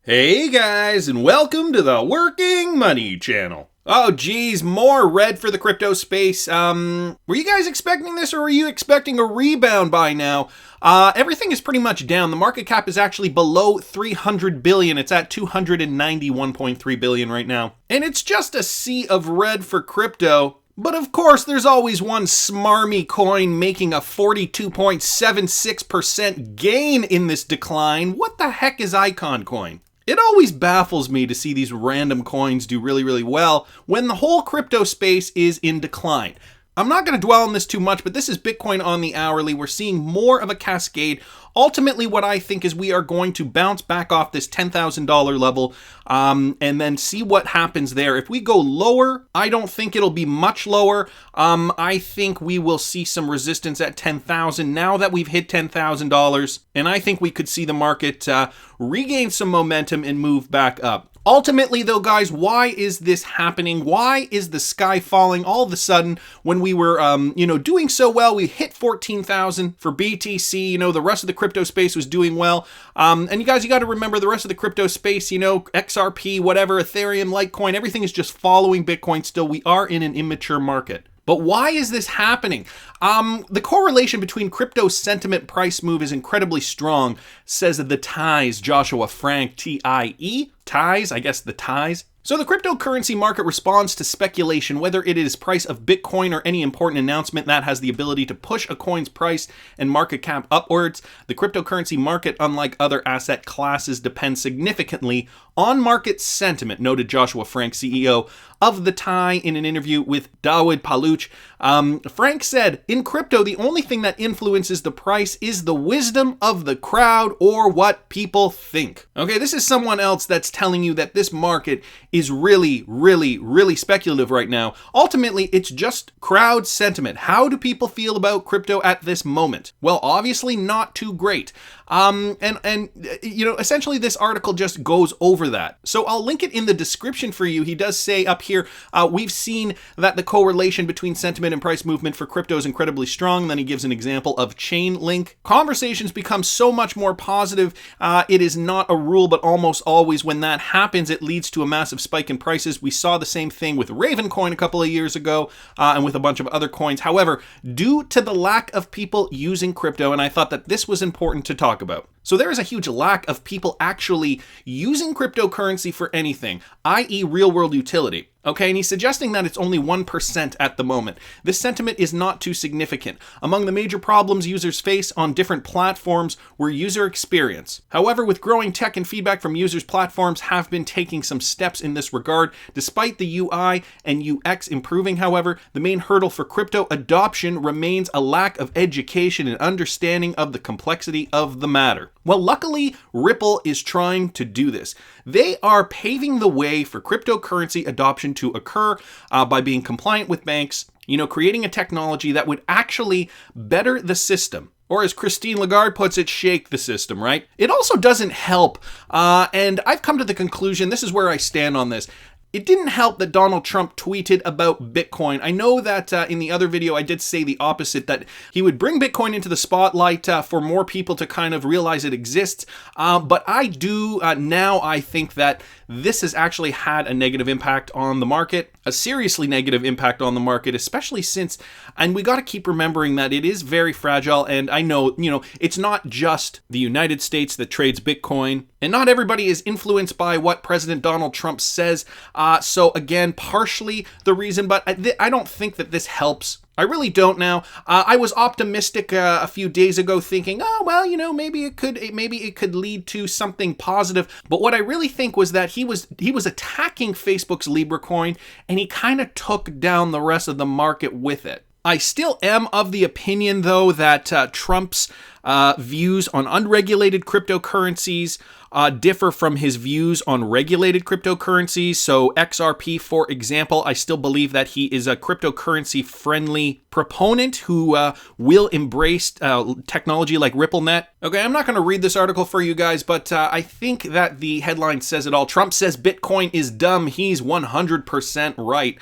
Hey guys, and welcome to the Working Money Channel. Oh geez, more red for the crypto space. Were you guys expecting this, or were you expecting a rebound by now? Everything is pretty much down. The market cap is actually below 300 billion. It's at 291.3 billion right now. And it's just a sea of red for crypto. But of course, there's always one smarmy coin making a 42.76% gain in this decline. What the heck is Icon Coin? It always baffles me to see these random coins do really well when the whole crypto space is in decline. I'm not going to dwell on this too much, but this is Bitcoin on the hourly. We're seeing more of a cascade. Ultimately, what I think is we are going to bounce back off this $10,000 level and then see what happens there. If we go lower, I don't think it'll be much lower. I think we will see some resistance at $10,000 now that we've hit $10,000. And I think we could see the market regain some momentum and move back up. Ultimately, though, guys, why is this happening? Why is the sky falling all of a sudden when we were, doing so well? We hit 14,000 for BTC. The rest of the crypto space was doing well. And you guys, you got to remember the rest of the crypto space, XRP, whatever, Ethereum, Litecoin, everything is just following Bitcoin still. We are in an immature market. But why is this happening? The correlation between crypto sentiment price move is incredibly strong, says the Ties, Joshua Frank, T-I-E. Ties, I guess the Ties. So the cryptocurrency market responds to speculation, whether it is price of Bitcoin or any important announcement that has the ability to push a coin's price and market cap upwards. The cryptocurrency market, unlike other asset classes, depends significantly on market sentiment, noted Joshua Frank, CEO of the TIE, in an interview with Dawood Paluch. Frank said, in crypto, the only thing that influences the price is the wisdom of the crowd or what people think. Okay, this is someone else that's telling you that this market is really speculative right now. Ultimately, it's just crowd sentiment. How do people feel about crypto at this moment? Well, obviously not too great. Essentially this article just goes over that. So I'll link it in the description for you. He does say up here, we've seen that the correlation between sentiment and price movement for crypto is incredibly strong. Then he gives an example of Chainlink. Conversations become so much more positive. It is not a rule, but almost always when that happens, it leads to a massive spike in prices. We saw the same thing with Ravencoin a couple of years ago and with a bunch of other coins. However, due to the lack of people using crypto, and I thought that this was important to talk about. So there is a huge lack of people actually using cryptocurrency for anything, i.e. real world utility. Okay, and he's suggesting that it's only 1% at the moment. This sentiment is not too significant. Among the major problems users face on different platforms were user experience. However, with growing tech and feedback from users, platforms have been taking some steps in this regard. Despite the UI and UX improving, however, the main hurdle for crypto adoption remains a lack of education and understanding of the complexity of the matter. Well, luckily, Ripple is trying to do this. They are paving the way for cryptocurrency adoption to occur by being compliant with banks, creating a technology that would actually better the system. Or as Christine Lagarde puts it, shake the system, right? It also doesn't help, and I've come to the conclusion, this is where I stand on this. It didn't help that Donald Trump tweeted about Bitcoin. I know that in the other video I did say the opposite, that he would bring Bitcoin into the spotlight for more people to kind of realize it exists. But I do now I think that this has actually had a negative impact on the market, a seriously negative impact on the market, especially since, and we got to keep remembering that it is very fragile. And I know, it's not just the United States that trades Bitcoin, and not everybody is influenced by what President Donald Trump says. So again, partially the reason, but I don't think that this helps. I really don't now. I was optimistic a few days ago thinking, maybe it could lead to something positive. But what I really think was that he was attacking Facebook's Libra coin, and he kind of took down the rest of the market with it. I still am of the opinion, though, that Trump's views on unregulated cryptocurrencies differ from his views on regulated cryptocurrencies. So XRP, for example, I still believe that he is a cryptocurrency-friendly proponent who will embrace technology like RippleNet. Okay, I'm not going to read this article for you guys, but I think that the headline says it all. Trump says Bitcoin is dumb. He's 100% right.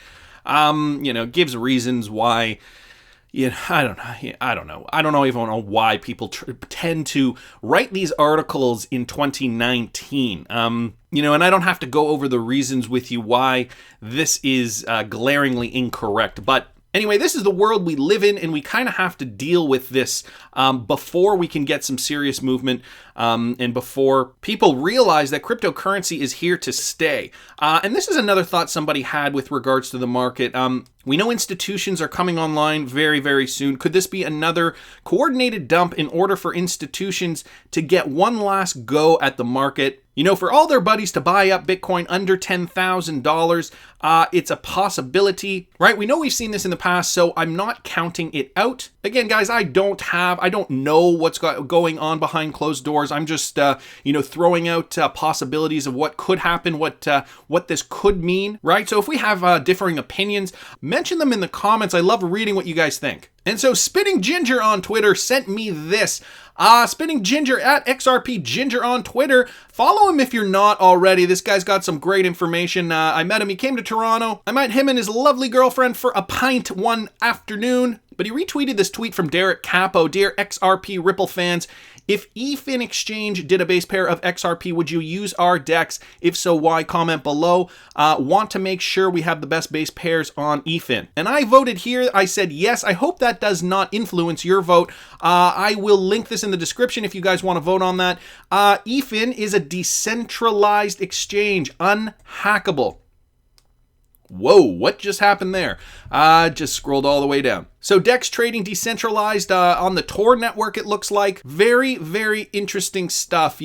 Gives reasons why I don't know. I don't even know why people tend to write these articles in 2019. And I don't have to go over the reasons with you why this is glaringly incorrect, but anyway, this is the world we live in, and we kind of have to deal with this before we can get some serious movement and before people realize that cryptocurrency is here to stay. And this is another thought somebody had with regards to the market. We know institutions are coming online very, very soon. Could this be another coordinated dump in order for institutions to get one last go at the market? For all their buddies to buy up Bitcoin under $10,000, it's a possibility, right? We know we've seen this in the past, so I'm not counting it out. Again, guys, I don't know what's going on behind closed doors. I'm just, throwing out possibilities of what could happen, what this could mean, right? So if we have differing opinions, mention them in the comments. I love reading what you guys think. And so Spinning Ginger on Twitter sent me this. Spinning Ginger at XRP Ginger on Twitter. Follow him if you're not already. This guy's got some great information. I met him. He came to Toronto. I met him and his lovely girlfriend for a pint one afternoon. But he retweeted this tweet from Derek Capo. Dear XRP Ripple fans, if EFINExchange did a base pair of XRP, would you use our DEX? If so, why? Comment below. Want to make sure we have the best base pairs on EFIN. And I voted here. I said yes. I hope that does not influence your vote. I will link this in the description if you guys want to vote on that. EFIN is a decentralized exchange, unhackable. Whoa, what just happened there? Just scrolled all the way down. So DEX trading decentralized on the Tor network, it looks like. Very, very interesting stuff.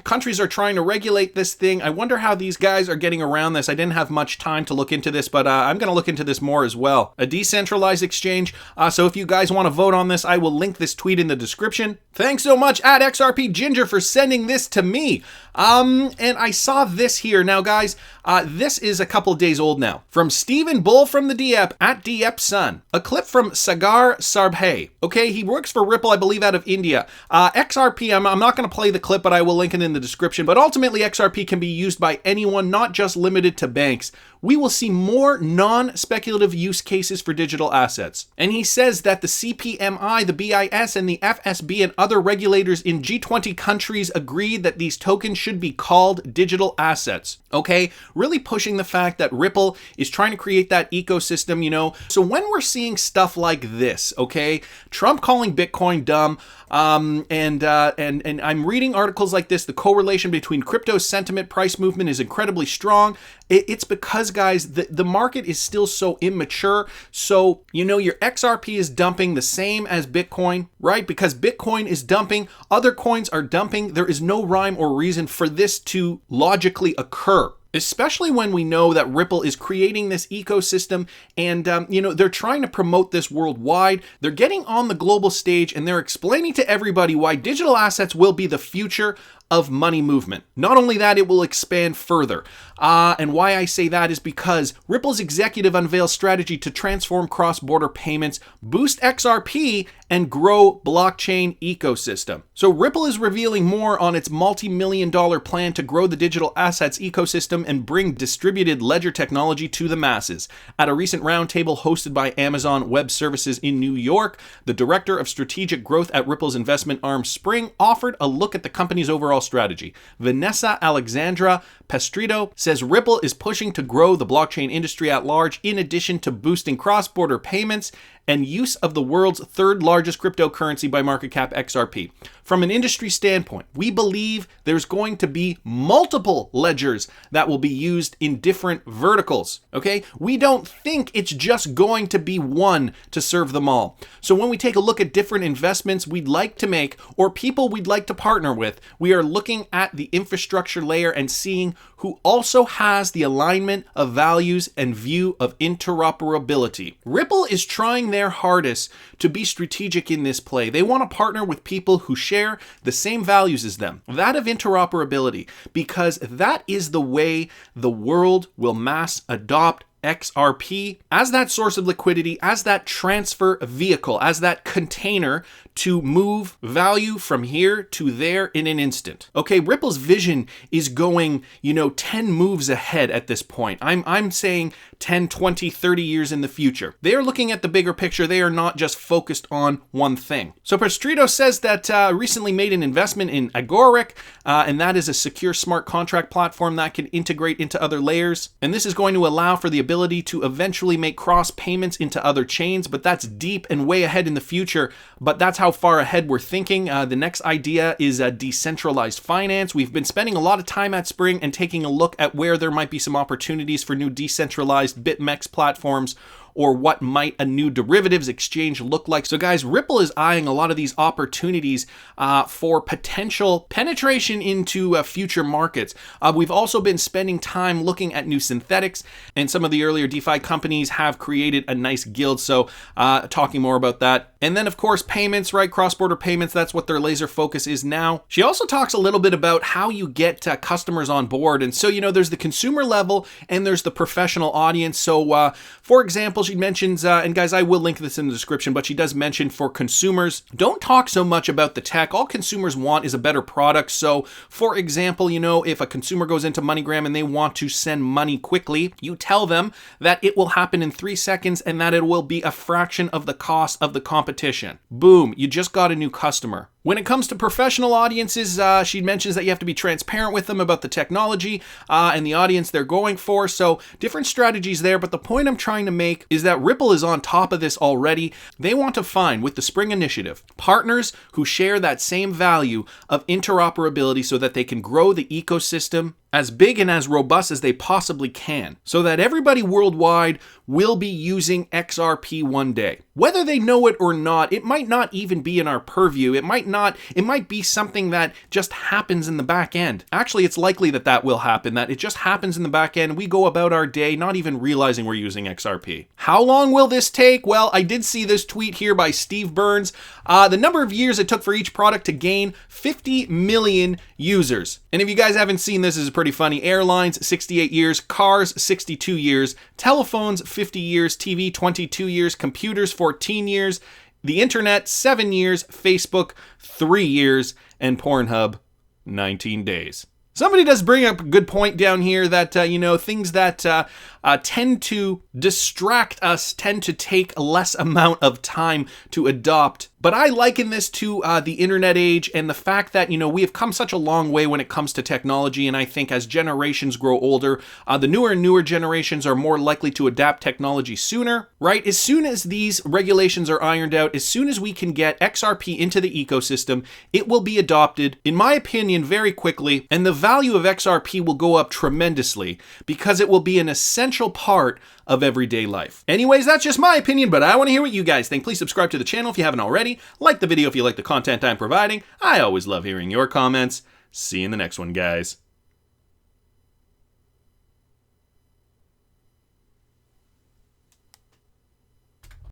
Countries are trying to regulate this thing. I wonder how these guys are getting around this. I didn't have much time to look into this, but I'm going to look into this more as well. A decentralized exchange. So if you guys want to vote on this, I will link this tweet in the description. Thanks so much at XRP Ginger for sending this to me. And I saw this here. Now, guys, this is a couple days old now. From Stephen Bull from the DEP at DEP Sun. A clip from Sagar Sarbhay. Okay, he works for Ripple, I believe, out of India. XRP, I'm not going to play the clip, but I will link it in the description. But ultimately, XRP can be used by anyone, not just limited to banks. We will see more non-speculative use cases for digital assets. And he says that the CPMI, the BIS, and the FSB and other regulators in G20 countries agreed that these tokens should be called digital assets. Okay, really pushing the fact that Ripple is trying to create that ecosystem, So when we're seeing stuff like this, okay, Trump calling Bitcoin dumb, and I'm reading articles like this, the correlation between crypto sentiment price movement is incredibly strong. It's because, guys, the market is still so immature. So, your XRP is dumping the same as Bitcoin, right? Because Bitcoin is dumping, other coins are dumping. There is no rhyme or reason for this to logically occur. Especially when we know that Ripple is creating this ecosystem and, they're trying to promote this worldwide. They're getting on the global stage and they're explaining to everybody why digital assets will be the future of money movement. Not only that, it will expand further. And why I say that is because Ripple's executive unveils strategy to transform cross-border payments, boost XRP, and grow blockchain ecosystem. So Ripple is revealing more on its multi-million-dollar plan to grow the digital assets ecosystem and bring distributed ledger technology to the masses. At a recent roundtable hosted by Amazon Web Services in New York, the director of strategic growth at Ripple's investment arm Spring offered a look at the company's overall strategy. Vanessa Alexandra Pestrito says Ripple is pushing to grow the blockchain industry at large in addition to boosting cross-border payments and use of the world's third largest cryptocurrency by market cap, XRP. From an industry standpoint, we believe there's going to be multiple ledgers that will be used in different verticals, okay? We don't think it's just going to be one to serve them all. So when we take a look at different investments we'd like to make or people we'd like to partner with, we are looking at the infrastructure layer and seeing who also has the alignment of values and view of interoperability. Ripple is trying their hardest to be strategic in this play. They want to partner with people who share the same values as them, that of interoperability, because that is the way the world will mass adopt XRP as that source of liquidity, as that transfer vehicle, as that container to move value from here to there in an instant. Okay, Ripple's vision is going, 10 moves ahead at this point. I'm saying 10, 20, 30 years in the future. They are looking at the bigger picture. They are not just focused on one thing. So Pestrito says that recently made an investment in Agoric, and that is a secure smart contract platform that can integrate into other layers. And this is going to allow for the ability to eventually make cross payments into other chains, but that's deep and way ahead in the future. But that's how far ahead we're thinking. The next idea is decentralized finance. We've been spending a lot of time at Spring and taking a look at where there might be some opportunities for new decentralized BitMEX platforms, or what might a new derivatives exchange look like. So guys, Ripple is eyeing a lot of these opportunities for potential penetration into future markets. We've also been spending time looking at new synthetics, and some of the earlier DeFi companies have created a nice guild, so talking more about that. And then of course payments, right? Cross-border payments, that's what their laser focus is now. She also talks a little bit about how you get customers on board. And so, there's the consumer level and there's the professional audience. So for example, she mentions, and guys, I will link this in the description, but she does mention for consumers, don't talk so much about the tech. All consumers want is a better product. So for example, if a consumer goes into MoneyGram and they want to send money quickly, you tell them that it will happen in 3 seconds and that it will be a fraction of the cost of the competition. Boom, you just got a new customer. When it comes to professional audiences, she mentions that you have to be transparent with them about the technology and the audience they're going for. So different strategies there, but the point I'm trying to make is that Ripple is on top of this already. They want to find, with the Spring Initiative, partners who share that same value of interoperability so that they can grow the ecosystem as big and as robust as they possibly can, so that everybody worldwide will be using XRP one day. Whether they know it or not, it might not even be in our purview. It might be something that just happens in the back end. Actually, it's likely that that will happen, that it just happens in the back end. We go about our day not even realizing we're using XRP. How long will this take? Well, I did see this tweet here by Steve Burns. The number of years it took for each product to gain 50 million users. And if you guys haven't seen this, this is pretty funny. Airlines, 68 years. Cars, 62 years. Telephones, 50 years. TV, 22 years. Computers, 14 years. The internet, 7 years. Facebook, 3 years. And Pornhub, 19 days. Somebody does bring up a good point down here that, things that tend to distract us tend to take a less amount of time to adopt. But I liken this to the internet age and the fact that, we have come such a long way when it comes to technology. And I think as generations grow older, the newer and newer generations are more likely to adapt technology sooner, right? As soon as these regulations are ironed out, as soon as we can get XRP into the ecosystem, it will be adopted, in my opinion, very quickly. And the value of XRP will go up tremendously because it will be an essential part of everyday life. Anyways, that's just my opinion, but I want to hear what you guys think. Please subscribe to the channel if you haven't already. Like the video if you like the content I'm providing. I always love hearing your comments. See you in the next one, guys.